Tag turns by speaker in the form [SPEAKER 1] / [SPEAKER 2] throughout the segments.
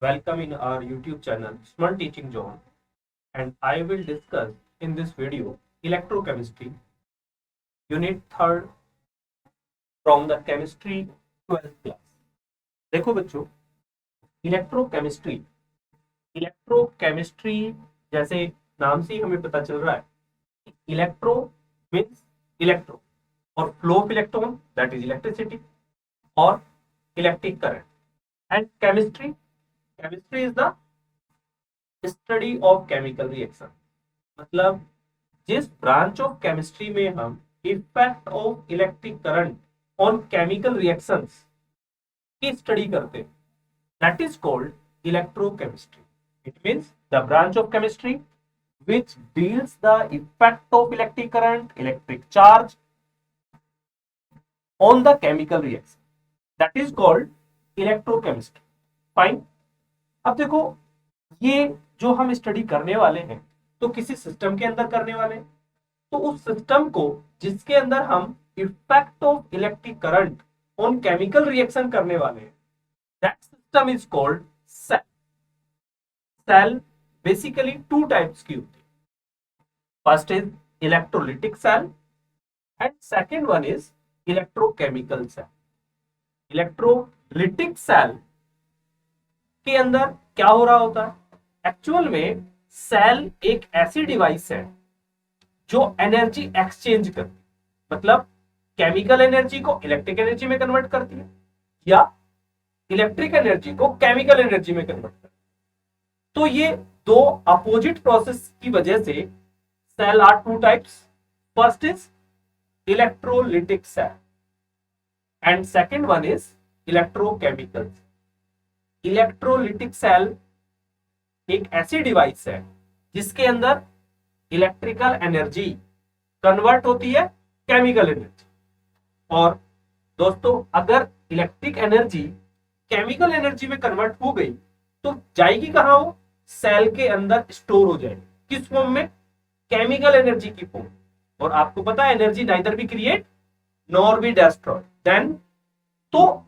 [SPEAKER 1] Welcome in our YouTube channel Smart Teaching Zone, and I will discuss in this video electrochemistry unit 3rd from the chemistry 12th class. देखो बच्चों, electrochemistry electrochemistry जैसे नाम से ही हमें पता चल रहा है, इलेक्ट्रो मीन्स इलेक्ट्रो और flow of electron that is electricity और electric current and chemistry is the study of chemical reaction. मतलब जिस ब्रांच ऑफ केमिस्ट्री में हम effect of electric current on chemical reactions की स्टडी करते हैं, that is called electrochemistry. It means the branch of chemistry which deals the effect of electric current, electric charge on the chemical reaction, that is called electrochemistry. Fine. अब देखो, ये जो हम study करने वाले हैं तो किसी सिस्टम के अंदर करने वाले हैं, तो उस सिस्टम को जिसके अंदर हम effect of electric current on chemical reaction करने वाले हैं, that system is called cell. Cell basically two types की होती है। First is electrolytic cell and second one is electrochemical cell. Electrolytic cell के अंदर क्या हो रहा होता है? एक्चुअल में सेल एक ऐसी डिवाइस है जो एनर्जी एक्सचेंज करती है, मतलब केमिकल एनर्जी को इलेक्ट्रिक एनर्जी में कन्वर्ट करती है या इलेक्ट्रिक एनर्जी को केमिकल एनर्जी में कन्वर्ट करती है। तो ये दो अपोजिट प्रोसेस की वजह से cell are two types. First is electrolytic cell and second one is electrochemical. Electrolytic cell एक ऐसी डिवाइस है जिसके अंदर इलेक्ट्रिकल एनर्जी कन्वर्ट होती है केमिकल एनर्जी। और दोस्तों, अगर इलेक्ट्रिक एनर्जी केमिकल एनर्जी में कन्वर्ट हो गई तो जाएगी कहां? वो सेल के अंदर स्टोर हो जाएगी। किस फॉर्म में? केमिकल एनर्जी की फॉर्म। और आपको पता है energy neither be create nor be destroy. Then तो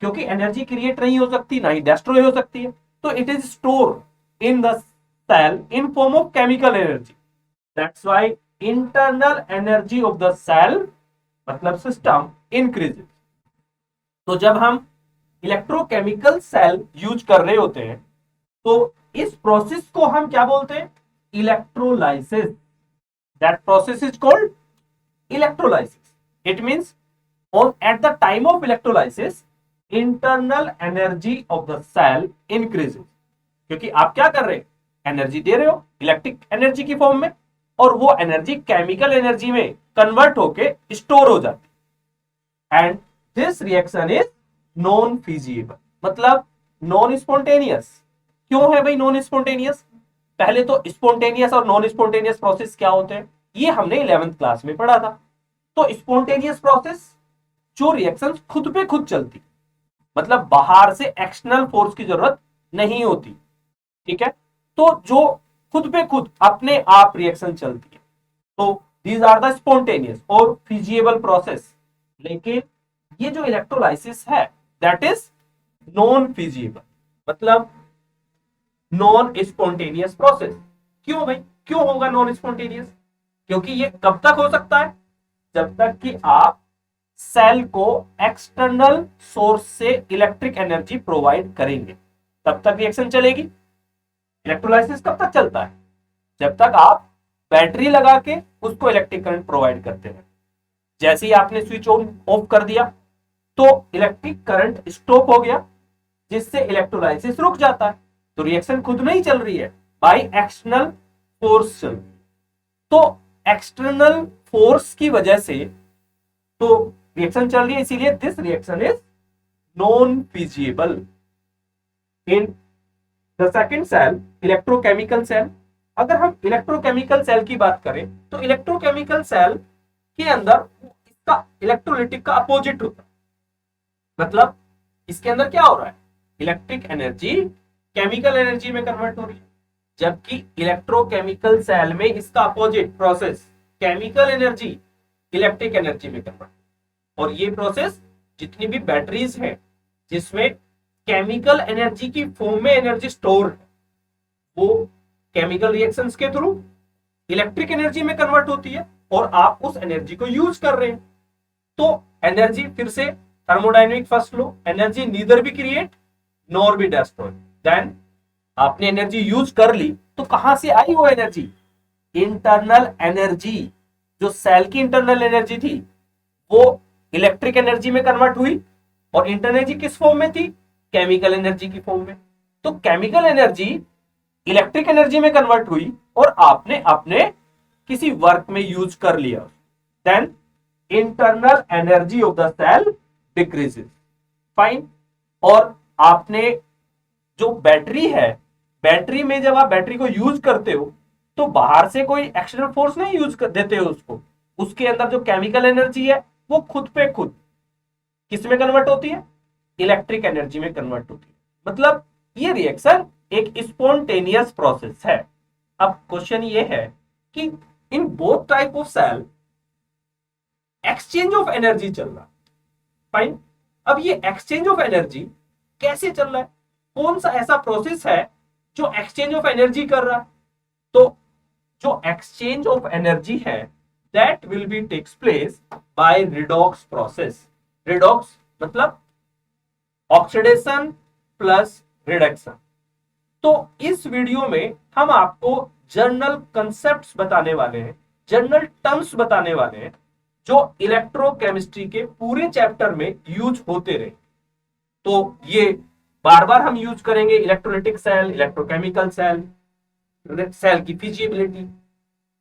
[SPEAKER 1] क्योंकि एनर्जी क्रिएट नहीं हो सकती ना ही डेस्ट्रॉय हो सकती है, तो it is store in the cell in form of chemical energy. That's why internal energy of the cell मतलब सिस्टम इंक्रीजेस। तो जब हम इलेक्ट्रोकेमिकल सेल यूज कर रहे होते हैं तो इस प्रोसेस को हम क्या बोलते हैं? Electrolysis. That process is called electrolysis. It means on at the time of electrolysis internal energy of the cell increases। क्योंकि आप क्या कर रहे हैं? एनर्जी दे रहे हो इलेक्ट्रिक एनर्जी की फॉर्म में, और वो एनर्जी केमिकल एनर्जी में कन्वर्ट होके स्टोर हो जाती है। And this reaction is non feasible, मतलब नॉन स्पॉन्टेनियस। क्यों है भाई नॉन स्पॉन्टेनियस? पहले तो स्पॉन्टेनियस और नॉन स्पॉन्टेनियस प्रोसेस क्या होते हैं ये हमने 11th क्लास में पढ़ा था। तो स्पॉन्टेनियस प्रोसेस जो रिएक्शन खुद पे खुद चलती, मतलब बाहर से एक्सटर्नल फोर्स की जरूरत नहीं होती, ठीक है? तो जो खुद पे खुद अपने आप रिएक्शन चलती है, तो दीज आर द स्पॉन्टेनियस और फिजिबल प्रोसेस। लेकिन ये जो इलेक्ट्रोलाइसिस है दैट इज नॉन फिजिबल, मतलब नॉन स्पॉन्टेनियस प्रोसेस। क्यों भाई? क्यों होगा नॉन स्पॉन्टेनियस? क्योंकि ये कब तक हो सकता है? जब तक कि आप सेल को एक्सटर्नल सोर्स से इलेक्ट्रिक एनर्जी प्रोवाइड करेंगे, तब तक रिएक्शन चलेगी। इलेक्ट्रोलाइसिस कब तक चलता है? जब तक आप बैटरी लगा के उसको इलेक्ट्रिक करंट प्रोवाइड करते हैं। जैसे ही आपने स्विच ऑन ऑफ कर दिया तो इलेक्ट्रिक करंट स्टॉप हो गया, जिससे इलेक्ट्रोलाइसिस रुक जाता है। तो रिएक्शन खुद नहीं चल रही है, बाय एक्सटर्नल फोर्स चल रही है। तो एक्सटर्नल फोर्स की वजह से तो रिएक्शन चल रही है, इसीलिए this reaction is non feasible. In the second cell electrochemical cell, अगर हम इलेक्ट्रोकेमिकल सेल की बात करें तो इलेक्ट्रोकेमिकल सेल के अंदर इसका इलेक्ट्रोलिटिक का अपोजिट होता है। मतलब इसके अंदर क्या हो रहा है? इलेक्ट्रिक एनर्जी केमिकल एनर्जी में कन्वर्ट हो रही है, जबकि इलेक्ट्रोकेमिकल सेल में इसका opposite process chemical energy electric energy में कन्वर्ट। और ये प्रोसेस जितनी भी बैटरीज हैं जिसमें केमिकल एनर्जी की फॉर्म में एनर्जी स्टोर है, वो केमिकल रिएक्शंस के थ्रू इलेक्ट्रिक एनर्जी में कन्वर्ट होती है और आप उस एनर्जी को यूज कर रहे हैं। तो एनर्जी, फिर से thermodynamic first law, energy neither be create nor be destroy. Then आपने एनर्जी यूज कर ली तो कहां से आई वो एनर्जी? इंटरनल एनर्जी, जो सेल की इंटरनल एनर्जी थी वो इलेक्ट्रिक एनर्जी में कन्वर्ट हुई, और इंटरनल एनर्जी किस फॉर्म में थी? केमिकल एनर्जी की फॉर्म में। तो केमिकल एनर्जी इलेक्ट्रिक एनर्जी में कन्वर्ट हुई और आपने अपने किसी वर्क में यूज कर लिया, then internal energy of the cell decreases. Fine. और आपने जो बैटरी है, बैटरी में जब आप बैटरी को यूज करते हो तो बाहर से कोई एक्सटर्नल फोर्स नहीं यूज कर देते हो उसको, उसके अंदर जो केमिकल एनर्जी है वो खुद पे खुद किस में कन्वर्ट होती है? इलेक्ट्रिक एनर्जी में कन्वर्ट होती है। मतलब ये रिएक्शन एक स्पॉन्टेनियस प्रोसेस है। अब क्वेश्चन ये है कि in both type of sale exchange of energy चल रहा है। फाइन। अब ये एक्सचेंज ऑफ एनर्जी कैसे चल रहा है? कौन सा ऐसा प्रोसेस है जो एक्सचेंज ऑफ एनर्जी कर रहा है? तो जो एक्सचेंज ऑफ एनर्जी है that will be takes place by redox process. Redox मतलब ऑक्सीडेशन प्लस रिडक्शन। तो इस वीडियो में हम आपको जनरल कंसेप्ट्स बताने वाले हैं, जनरल टर्म्स बताने वाले हैं जो इलेक्ट्रोकेमिस्ट्री के पूरे चैप्टर में यूज होते रहे। तो ये बार बार हम यूज करेंगे, electrolytic cell, electrochemical cell, cell की फिजिबिलिटी।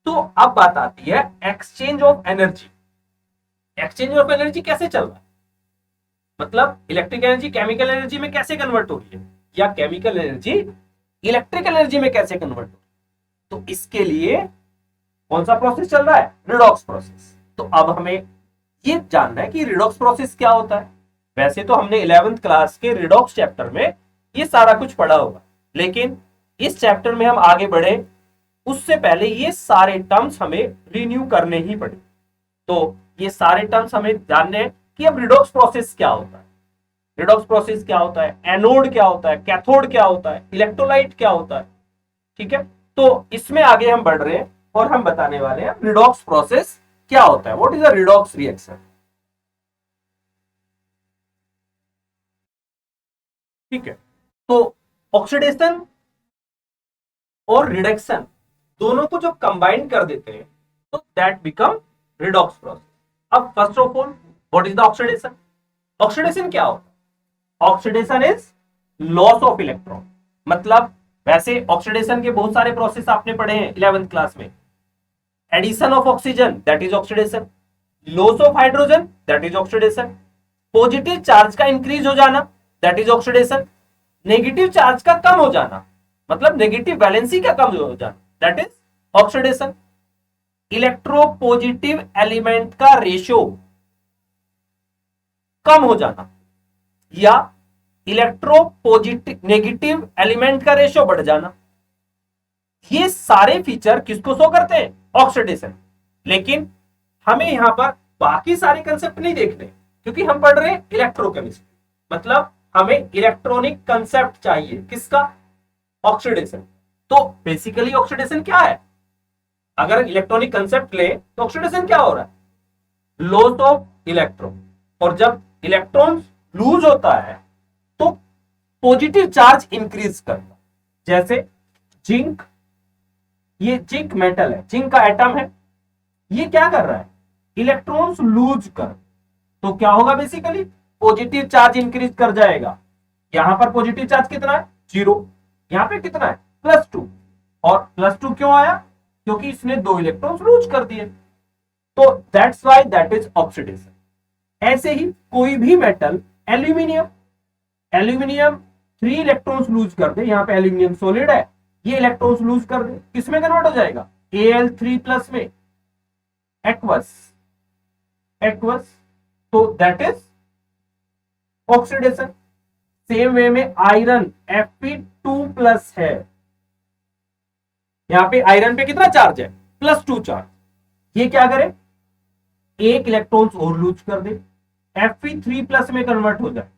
[SPEAKER 1] तो अब बात आती है exchange of energy. Exchange of energy कैसे चल रहा है? मतलब इलेक्ट्रिक एनर्जी केमिकल एनर्जी में कैसे कन्वर्ट हो रही है, या केमिकल एनर्जी इलेक्ट्रिक एनर्जी में कैसे कन्वर्ट हो रही है? तो इसके लिए कौन सा प्रोसेस चल रहा है? Redox process. तो अब हमें ये जानना है कि रिडॉक्स प्रोसेस क्या होता है। वैसे तो हमने 11th क्लास के रिडॉक्स चैप्टर में ये सारा कुछ पढ़ा होगा, लेकिन इस चैप्टर में हम आगे बढ़े उससे पहले ये सारे टर्म्स हमें रिन्यू करने ही पड़े। तो ये सारे टर्म्स हमें जानने हैं कि अब रिडॉक्स प्रोसेस क्या होता है, रिडॉक्स प्रोसेस क्या होता है, एनोड क्या होता है, कैथोड क्या होता है, इलेक्ट्रोलाइट क्या होता है। ठीक है, तो इसमें आगे हम बढ़ रहे हैं और हम बताने वाले हैं रिडॉक्स प्रोसेस क्या होता है, what is a redox reaction. ठीक है, तो ऑक्सीडेशन और रिडक्शन दोनों को जब कंबाइन कर देते हैं तो दैट बिकम रिडॉक्स प्रोसेस। अब first of all what is the oxidation? Oxidation क्या होता है? Oxidation is loss of electron. मतलब वैसे ऑक्सीडेशन के बहुत सारे प्रोसेस आपने पढ़े हैं 11th क्लास में। Addition of oxygen that is oxidation, loss of hydrogen that is oxidation, positive charge का इंक्रीज हो जाना that is oxidation, negative charge का कम हो जाना मतलब नेगेटिव वैलेंसी का कम हो जाना that is oxidation, electropositive element का रेशियो कम हो जाना या इलेक्ट्रोपॉजिटिव नेगेटिव एलिमेंट का रेशियो बढ़ जाना, ये सारे फीचर किसको शो करते हैं? ऑक्सीडेशन। लेकिन हमें यहां पर बाकी सारे कंसेप्ट नहीं देखने, क्योंकि हम पढ़ रहे हैं इलेक्ट्रोकेमिस्ट्री। मतलब हमें इलेक्ट्रॉनिक कंसेप्ट चाहिए, किसका? ऑक्सीडेशन। तो बेसिकली ऑक्सीडेशन क्या है? अगर इलेक्ट्रॉनिक कंसेप्ट ले तो ऑक्सीडेशन क्या हो रहा है? Loss of electron. और जब इलेक्ट्रॉन लूज होता है तो पॉजिटिव चार्ज इंक्रीज करता, जैसे जिंक, ये जिंक मेटल है, जिंक का एटम है, ये क्या कर रहा है? इलेक्ट्रॉन्स लूज कर, तो क्या होगा? बेसिकली पॉजिटिव चार्ज इंक्रीज कर जाएगा। यहां पर पॉजिटिव चार्ज कितना है? 0। यहां पे कितना है? +2। और +2 क्यों आया? क्योंकि इसने 2 इलेक्ट्रॉन्स लूज कर दिए। तो that's why that is oxidation. ऐसे ही कोई भी metal, aluminium, aluminium 3 electrons lose कर दे, यहां पे एल्यूमिनियम सॉलिड है, ये इलेक्ट्रॉन्स लूज कर दे, किसमें कन्वर्ट हो जाएगा? Al3+ में, एक्वस, एक्वस। तो that is oxidation. Same way में आयरन Fe2+ है, यहां पे आयरन पे कितना चार्ज है? +2 चार्ज। ये क्या करे? 1 इलेक्ट्रॉन्स और लूज कर दे, Fe3+ में कन्वर्ट हो जाए,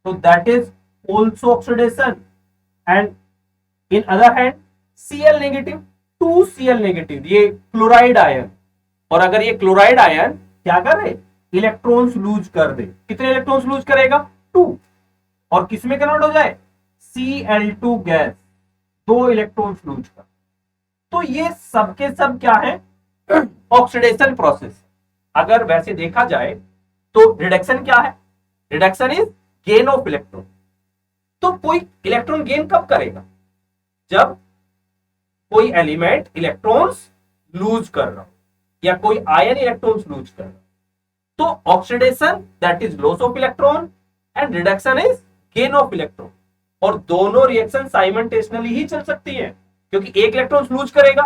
[SPEAKER 1] तो that is also oxidation, and in other hand Cl negative to Cl negative, ये क्लोराइड आयन। और अगर ये क्लोराइड आयन क्या करे, इलेक्ट्रॉन्स लूज कर दे, कितने इलेक्ट्रॉन्स लूज करेगा, 2, और किसमें कन्वर्ट हो जाए, Cl2 गैस, 2 इलेक्ट्रॉन्स लूज कर। तो ये सब के सब क्या है, ऑक्सीडेशन प्रोसेस। अगर वैसे देखा जाए तो रिडक्शन क्या है, reduction is gain of electron. तो कोई इलेक्ट्रॉन गेन कब करेगा, जब कोई एलिमेंट इलेक्ट्रॉन्स लूज कर रहा हो या कोई आयन इलेक्ट्रॉन्स लूज कर रहा हो। तो oxidation that is loss of electron and reduction is gain of electron. और दोनों रिएक्शन साइमल्टेनियसली ही चल सकती है, क्योंकि एक इलेक्ट्रॉन लूज करेगा,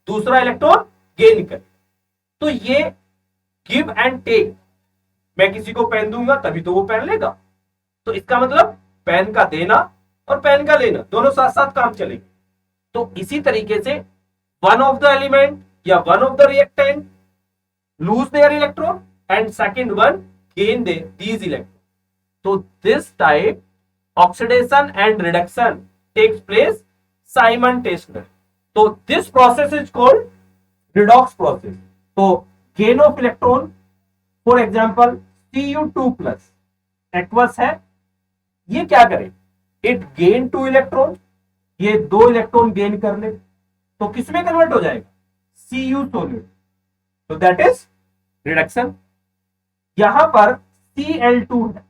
[SPEAKER 1] दूसरा इलेक्ट्रॉन गेन करेगा। तो ये गिव एंड टेक, मैं किसी को पेन दूंगा तभी तो वो पेन लेगा, तो इसका मतलब पेन का देना और पेन का लेना दोनों साथ साथ काम चलेंगे। तो इसी तरीके से वन ऑफ द एलिमेंट या one of the reactant lose their electron and second one gain these electron. तो this type oxidation and reduction takes place simultaneously. तो this process is called redox process. तो gain of electron, for example Cu2 plus aqueous है, ये क्या करे, it gain 2 electron, ये 2 electron gain कर ले, तो किसमें कन्वर्ट हो जाएगा, Cu सॉलिड, तो दैट इज रिडक्शन। यहां पर Cl2 है,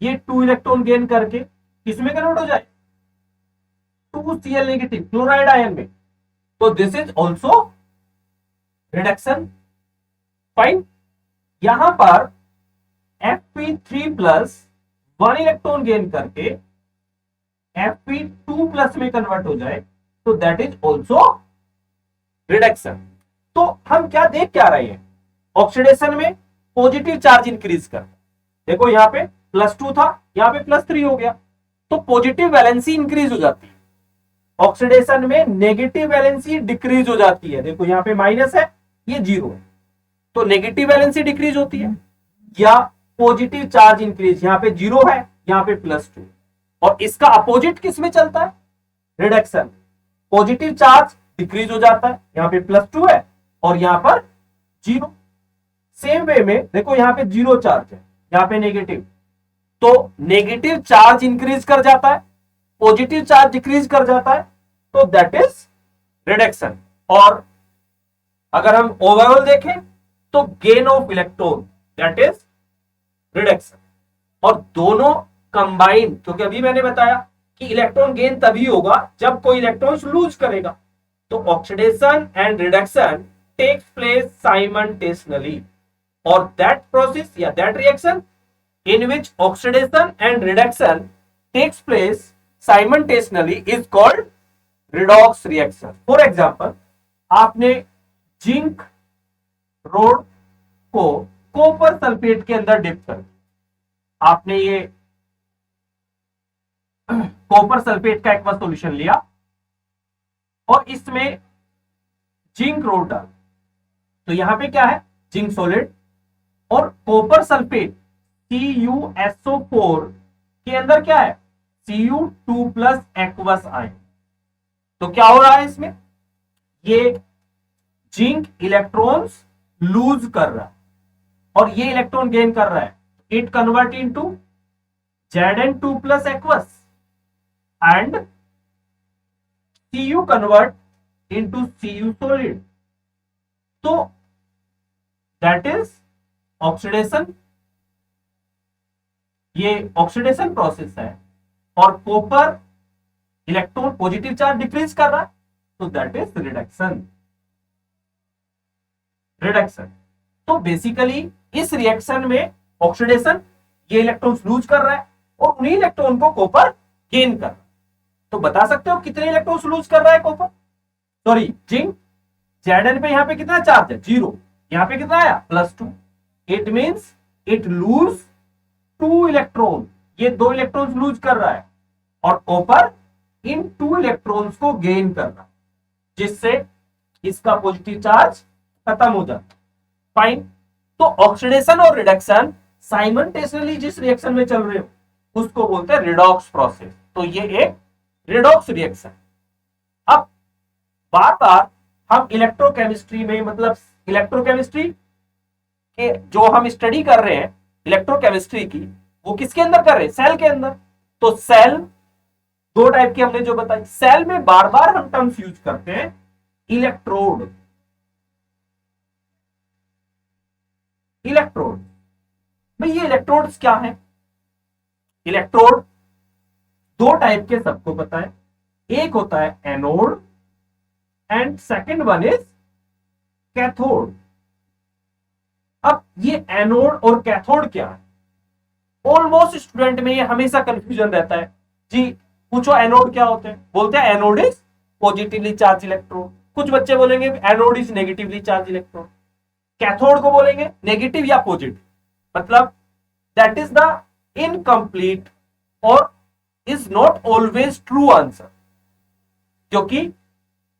[SPEAKER 1] ये 2 इलेक्ट्रॉन गेन करके किसमें कन्वर्ट हो जाए, 2Cl नेगेटिव क्लोराइड आयन में, तो this is also reduction. Fine. यहां पर Fp3 प्लस 1 इलेक्ट्रॉन गेन करके Fp2 प्लस में कन्वर्ट हो जाए, तो दैट इज ऑल्सो रिडक्शन। तो हम क्या देख क्या रहे हैं, ऑक्सीडेशन में पॉजिटिव चार्ज इंक्रीज कर, देखो यहां पे +2 था, यहां पे +3 हो गया, तो पॉजिटिव वैलेंसी इंक्रीज हो जाती है। ऑक्सीडेशन में नेगेटिव वैलेंसी डिक्रीज हो जाती है, देखो यहां पे माइनस है, ये 0 है, तो नेगेटिव वैलेंसी डिक्रीज होती है, या पॉजिटिव चार्ज इंक्रीज, यहां पे 0 है, यहां पे +2, और इसका अपोजिट किस में चलता है, रिडक्शन, पॉजिटिव चार्ज डिक्रीज हो जाता है, यहां पे +2 है और यहां पर 0। सेम वे में देखो यहां पे 0 चार्ज है, यहां पे नेगेटिव, तो नेगेटिव चार्ज इंक्रीज कर जाता है, पॉजिटिव चार्ज डिक्रीज कर जाता है, तो दैट इज रिडक्शन। और अगर हम ओवरऑल देखें तो gain of electron that is reduction. और दोनों कंबाइन, क्योंकि अभी मैंने बताया कि इलेक्ट्रॉन गेन तभी होगा जब कोई इलेक्ट्रॉन लूज करेगा, तो oxidation and reduction takes place simultaneously, और दैट प्रोसेस या that reaction in which oxidation and reduction takes place simultaneously is called redox reaction. For example, आपने जिंक रोड को कॉपर सल्फेट के अंदर डिप कर, आपने ये कॉपर सल्फेट का एक्वा सॉल्यूशन लिया और इसमें जिंक रोड डाल, तो यहां पे क्या है, जिंक सॉलिड और कॉपर सल्फेट CuSO4 के अंदर क्या है, Cu2 प्लस एक्वस आयन। तो क्या हो रहा है इसमें, ये जिंक इलेक्ट्रॉन्स लूज कर रहा है और ये इलेक्ट्रॉन गेन कर रहा है, it convert into Zn2 plus aqueous and Cu convert into Cu solid, तो दैट इज ऑक्सीडेशन। ये ऑक्सीडेशन प्रोसेस है और copper electron positive charge decrease कर रहा है, तो दैट इज रिडक्शन। रिडक्शन तो बेसिकली इस रिएक्शन में ऑक्सीडेशन, ये इलेक्ट्रॉन्स लूज कर रहा है और उन्हीं इलेक्ट्रॉन को कॉपर गेन कर रहा है। तो बता सकते हो कितने इलेक्ट्रॉन्स लूज कर रहा है कॉपर, सॉरी जिंक, Zn पे यहां पे कितना चार्ज है, 0, यहां पे कितना आया, +2, it means it lose 2 electron, ये 2 इलेक्ट्रॉन्स लूज कर रहा है और कॉपर इन 2 इलेक्ट्रॉन्स को गेन कर रहा है, जिससे इसका पॉजिटिव चार्ज खत्म हो जाता है। फाइन। तो ऑक्सीडेशन और रिडक्शन साइमल्टेनियसली जिस रिएक्शन में चल रहे हो, उसको बोलते हैं रिडॉक्स प्रोसेस। तो ये एक रिडॉक्स रिएक्शन। अब बार बार हम इलेक्ट्रोकेमिस्ट्री में, मतलब इलेक्ट्रोकेमिस्ट्री के जो हम स्टडी कर रहे हैं इलेक्ट्रोकेमिस्ट्री की, वो किसके अंदर कर रहे हैं? सेल के अंदर। तो सेल दो टाइप की हमने जो बताई। सेल में बार बार हम टर्म्स यूज करते हैं इलेक्ट्रोड। इलेक्ट्रोड भाई, ये इलेक्ट्रोड्स क्या है? इलेक्ट्रोड दो टाइप के, सबको पता है। एक होता है anode and second one is cathode. अब ये एनोड और कैथोड क्या है? ऑलमोस्ट स्टूडेंट में ये हमेशा कंफ्यूजन रहता है जी। पूछो एनोड क्या होते हैं, बोलते हैं anode is positively charge electrode. कुछ बच्चे बोलेंगे anode is negatively charge electrode. Cathode को बोलेंगे नेगेटिव या पॉजिटिव, मतलब दैट इज द इनकम्प्लीट और is not always true answer. क्योंकि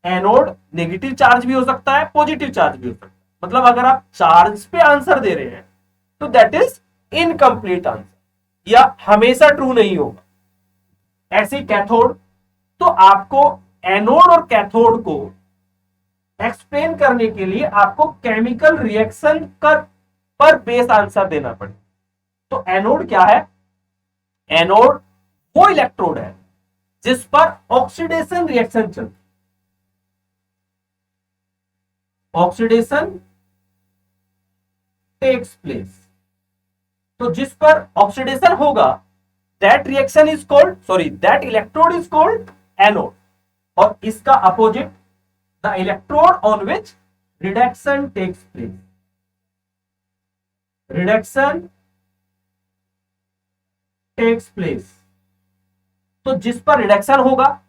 [SPEAKER 1] एनोड नेगेटिव चार्ज भी हो सकता है, पॉजिटिव चार्ज भी हो सकता है। मतलब अगर आप चार्ज पे आंसर दे रहे हैं तो दैट इज इनकम्प्लीट आंसर, या हमेशा ट्रू नहीं होगा। ऐसे कैथोड, तो आपको एनोड और कैथोड को एक्सप्लेन करने के लिए आपको केमिकल रिएक्शन पर बेस आंसर देना पड़े। तो एनोड क्या है? एनोड वो इलेक्ट्रोड है जिस पर ऑक्सीडेशन रिएक्शन चलती, ऑक्सीडेशन टेक्स प्लेस। तो जिस पर ऑक्सीडेशन होगा that reaction is called, sorry, that electrode is called anode. और इसका opposite the electrode on which reduction takes place. Reduction takes place, तो जिस पर रिडक्शन होगा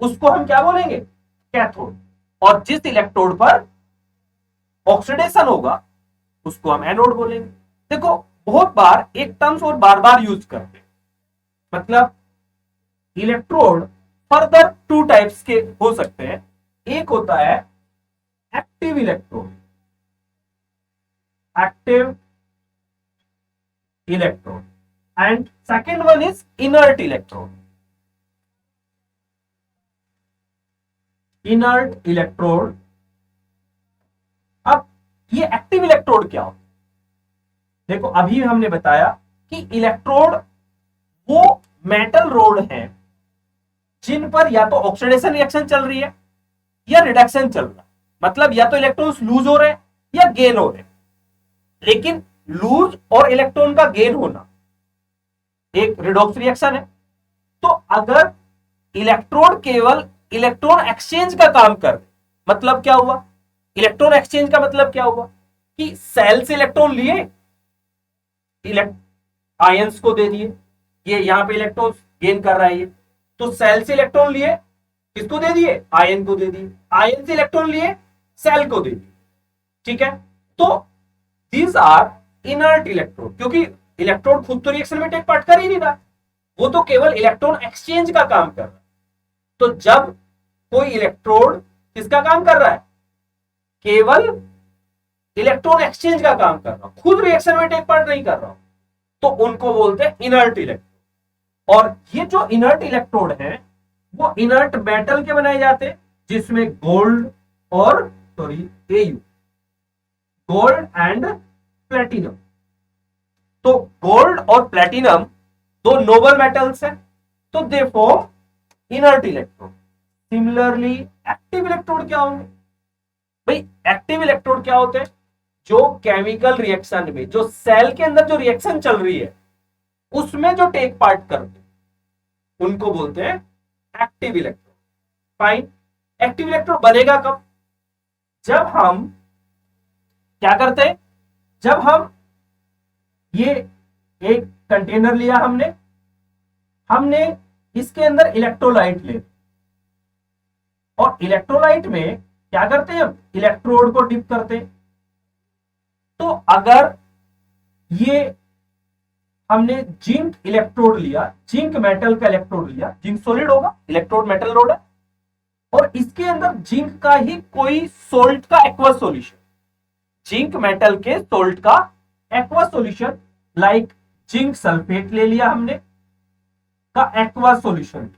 [SPEAKER 1] उसको हम क्या बोलेंगे? कैथोड। और जिस इलेक्ट्रोड पर ऑक्सीडेशन होगा उसको हम एनोड बोलेंगे। देखो बहुत बार एक टर्म्स और बार बार यूज करते हैं, मतलब इलेक्ट्रोड फर्दर टू टाइप्स के हो सकते हैं। एक होता है active electrode, active electrode, and second one is inert electrode. Inert electrode. अब ये एक्टिव इलेक्ट्रोड क्या हो? देखो अभी हमने बताया कि इलेक्ट्रोड वो मेटल रोड हैं जिन पर या तो ऑक्सीडेशन रिएक्शन चल रही है या रिडक्शन चल रहा है। मतलब या तो इलेक्ट्रॉन्स लूज हो रहे हैं या गेन हो रहे हैं। लेकिन लूज और इलेक्ट्रॉन का गेन होना एक रिडॉक्स रिएक्शन है। तो अगर इलेक्ट्रोड केवल इलेक्ट्रॉन एक्सचेंज का काम कर रहे, मतलब क्या हुआ? इलेक्ट्रॉन एक्सचेंज का मतलब क्या हुआ कि सेल से इलेक्ट्रॉन लिए, आयंस को दे दिए, ये यहां पे इलेक्ट्रॉन गेन कर रहा है ये, तो सेल से इलेक्ट्रॉन लिए, किसको दे दिए? आयन को दे दिए। आयन से इलेक्ट्रॉन लिए, सेल को दे दिए। ठीक है, तो दीज आर इनर्ट इलेक्ट्रोड, क्योंकि इलेक्ट्रोड खुद तो रिएक्शन में टेक पार्ट कर ही नहीं रहा, वो तो केवल इलेक्ट्रॉन एक्सचेंज का काम कर रहा है। तो जब कोई इलेक्ट्रोड किसका काम कर रहा है? केवल इलेक्ट्रॉन एक्सचेंज का काम कर रहा हूं, खुद रिएक्शन में टेक पार्ट नहीं कर रहा हूं, तो उनको बोलते हैं इनर्ट इलेक्ट्रोड। और ये जो इनर्ट इलेक्ट्रोड है वो इनर्ट मेटल के बनाए जाते हैं, जिसमें गोल्ड और एयू, गोल्ड एंड प्लेटिनम। तो गोल्ड और प्लेटिनम दो नोबल मेटल्स हैं, तो they form inert electrode. Similarly active electrode क्या होंगे? भाई एक्टिव इलेक्ट्रोड क्या होते हैं? जो केमिकल रिएक्शन में, जो सेल के अंदर जो रिएक्शन चल रही है उसमें जो टेक पार्ट करते उनको बोलते हैं active electrode. Fine, active electrode बनेगा कब? जब हम क्या करते हैं, जब हम ये एक कंटेनर लिया, हमने इसके अंदर इलेक्ट्रोलाइट ले, और इलेक्ट्रोलाइट में क्या करते हैं? हम इलेक्ट्रोड को डिप करते हैं। तो अगर ये हमने जिंक इलेक्ट्रोड लिया, जिंक मेटल का इलेक्ट्रोड लिया, जिंक सॉलिड होगा, इलेक्ट्रोड मेटल रोड है, और इसके अंदर जिंक का ही कोई सोल्ट का एक्वा सॉल्यूशन, जिंक मेटल के सोल्ट का aqua solution like zinc sulphate ले लिया हमने, का एक्वा सॉल्यूशन,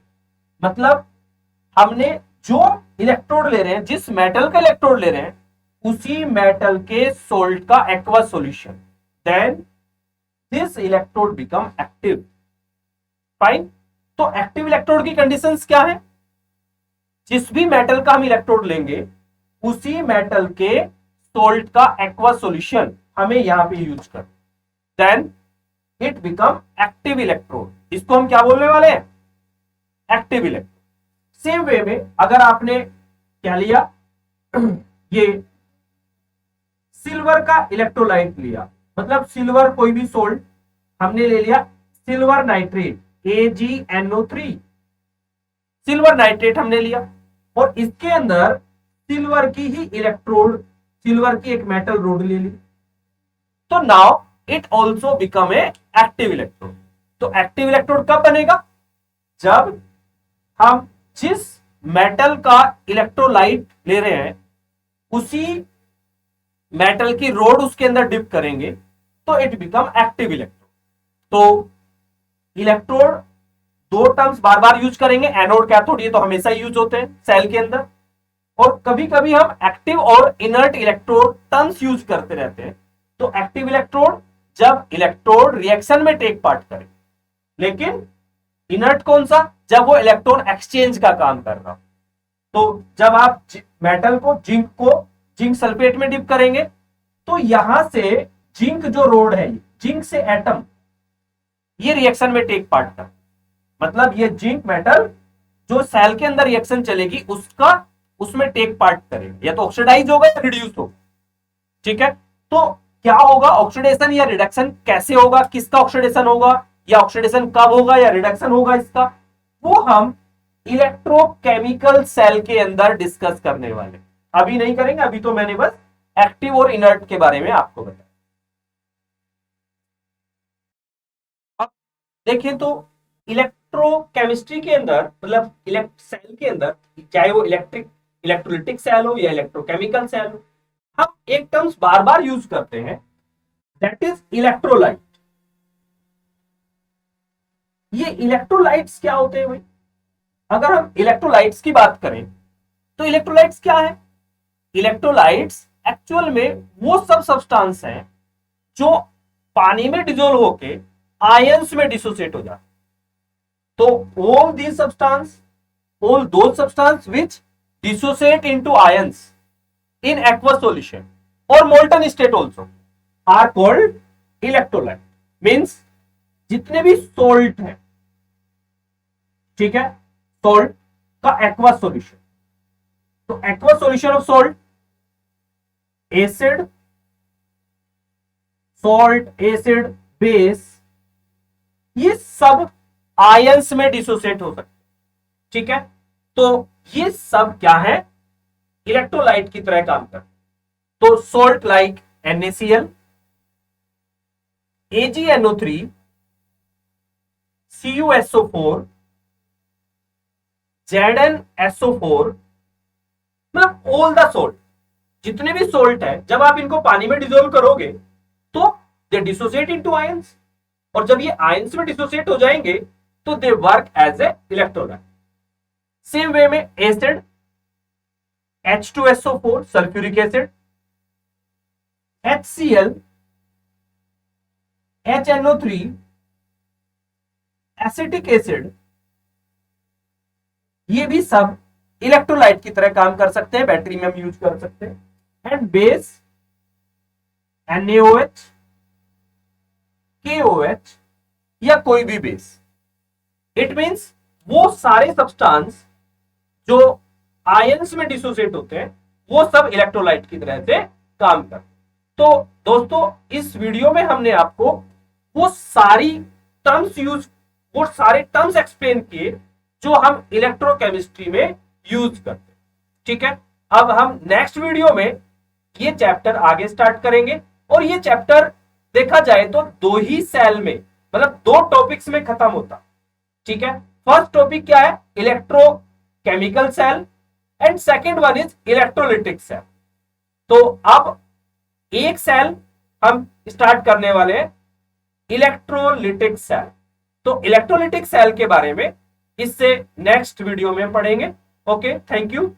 [SPEAKER 1] मतलब हमने जो इलेक्ट्रोड ले रहे हैं, जिस मेटल का इलेक्ट्रोड ले रहे हैं, उसी मेटल के सोल्ट का aqua solution, then this electrode become active. Fine. तो एक्टिव इलेक्ट्रोड की कंडीशंस क्या है? जिस भी मेटल का हम इलेक्ट्रोड लेंगे, उसी मेटल के सोल्ट का एक्वा सॉल्यूशन हमें यहां पे यूज कर, then it become active electrode. इसको हम क्या बोलने वाले हैं? Active electrode. सेम वे में अगर आपने क्या लिया, ये सिल्वर का इलेक्ट्रोलाइट लिया, मतलब सिल्वर कोई भी सोल्ट हमने ले लिया, silver nitrate AgNO3, silver nitrate हमने लिया, और इसके अंदर सिल्वर की ही इलेक्ट्रोड, सिल्वर की एक मेटल रोड ले ली, तो now it also become a active electrode. तो एक्टिव इलेक्ट्रोड कब बनेगा? जब हम जिस मेटल का इलेक्ट्रोलाइट ले रहे हैं, उसी मेटल की रोड उसके अंदर डिप करेंगे, तो इट बिकम एक्टिव इलेक्ट्रोड। तो इलेक्ट्रोड दो टर्म्स बार बार यूज करेंगे, एनोड कैथोड, ये तो हमेशा यूज होते हैं सेल के अंदर, और कभी कभी हम एक्टिव और इनर्ट इलेक्ट्रोड टर्म्स यूज करते रहते हैं। तो एक्टिव इलेक्ट्रोड जब इलेक्ट्रोड रिएक्शन में टेक पार्ट करे, लेकिन इनर्ट कौन सा? जब वो इलेक्ट्रॉन एक्सचेंज का काम कर रहा हो। तो जब आप मेटल को जिंक सल्फेट में डिप करेंगे, तो यहां से जिंक जो रोड है, जिंक से एटम, ये रिएक्शन में टेक पार्ट कर, मतलब ये जिंक मेटल जो सेल के अंदर रिएक्शन चलेगी उसमें टेक पार्ट करेगा, या तो ऑक्सीडाइज होगा या रिड्यूस होगा। ठीक है। तो क्या होगा? ऑक्सीडेशन या रिडक्शन कैसे होगा, किसका ऑक्सीडेशन होगा, या ऑक्सीडेशन कब होगा, या रिडक्शन होगा इसका, वो हम इलेक्ट्रोकेमिकल सेल के अंदर डिस्कस करने वाले, अभी नहीं करेंगे। अभी तो मैंने बस एक्टिव और इनर्ट के बारे में आपको बताया। अब देखिए, तो इलेक्ट्रोकेमिस्ट्री के अंदर, मतलब सेल के अंदर, चाहे वो इलेक्ट्रोलिटिक सेल हो या इलेक्ट्रोकेमिकल सेल हो, हम एक टर्म्स बार बार यूज करते हैं, दैट इज इलेक्ट्रोलाइट। ये इलेक्ट्रोलाइट्स क्या होते हैं भाई? अगर हम इलेक्ट्रोलाइट्स की बात करें, तो इलेक्ट्रोलाइट्स क्या है? इलेक्ट्रोलाइट्स एक्चुअल में वो सब सब्सटेंस हैं जो पानी में डिसोल्व होके आयंस में डिसोसिएट हो जाते। तो all these substance, all those substance which dissociate into ions in aqueous solution or molten state also are called electrolyte। means जितने भी सोल्ट है, ठीक है, सोल्ट का एक्वा सॉल्यूशन, तो aqua solution of salt, acid, salt, acid, base, ये सब ions में डिसोसिएट हो सकते, ठीक है। तो ये सब क्या है? इलेक्ट्रोलाइट की तरह काम करते। तो salt like NaCl, AgNO3, CuSO4, ZnSO4, मतलब ऑल द सोल्ट, जितने भी सोल्ट है, जब आप इनको पानी में डिसोल्व करोगे तो दे डिसोसिएट इनटू आयंस, और जब ये आयंस में डिसोसिएट हो जाएंगे तो they work as a electrolyte. Same way में acid, H2SO4 sulphuric acid, HCl, HNO3 acetic acid, ये भी सब इलेक्ट्रोलाइट की तरह काम कर सकते हैं, बैटरी में हम यूज कर सकते हैं। एंड बेस NaOH, KOH या कोई भी बेस। इट मींस वो सारे सब्सटेंस जो आयंस में डिसोसिएट होते हैं, वो सब इलेक्ट्रोलाइट की तरह से काम करते हैं। तो दोस्तों, इस वीडियो में हमने आपको वो सारी टर्म्स वो सारे टर्म्स एक्सप्लेन किए जो हम इलेक्ट्रोकेमिस्ट्री में यूज करते हैं, ठीक है। अब हम नेक्स्ट वीडियो में ये चैप्टर आगे स्टार्ट करेंगे, और ये चैप्टर देखा जाए तो दो ही सेल में, मतलब दो टॉपिक्स में खत्म होता, ठीक है। फर्स्ट टॉपिक क्या है? Electrochemical cell, and second one is electrolytic cell. तो अब एक सेल हम स्टार्ट करने वाले हैं, इलेक्ट्रोलिटिक सेल। तो इलेक्ट्रोलाइटिक सेल के बारे में इससे नेक्स्ट वीडियो में पढ़ेंगे। Okay, thank you.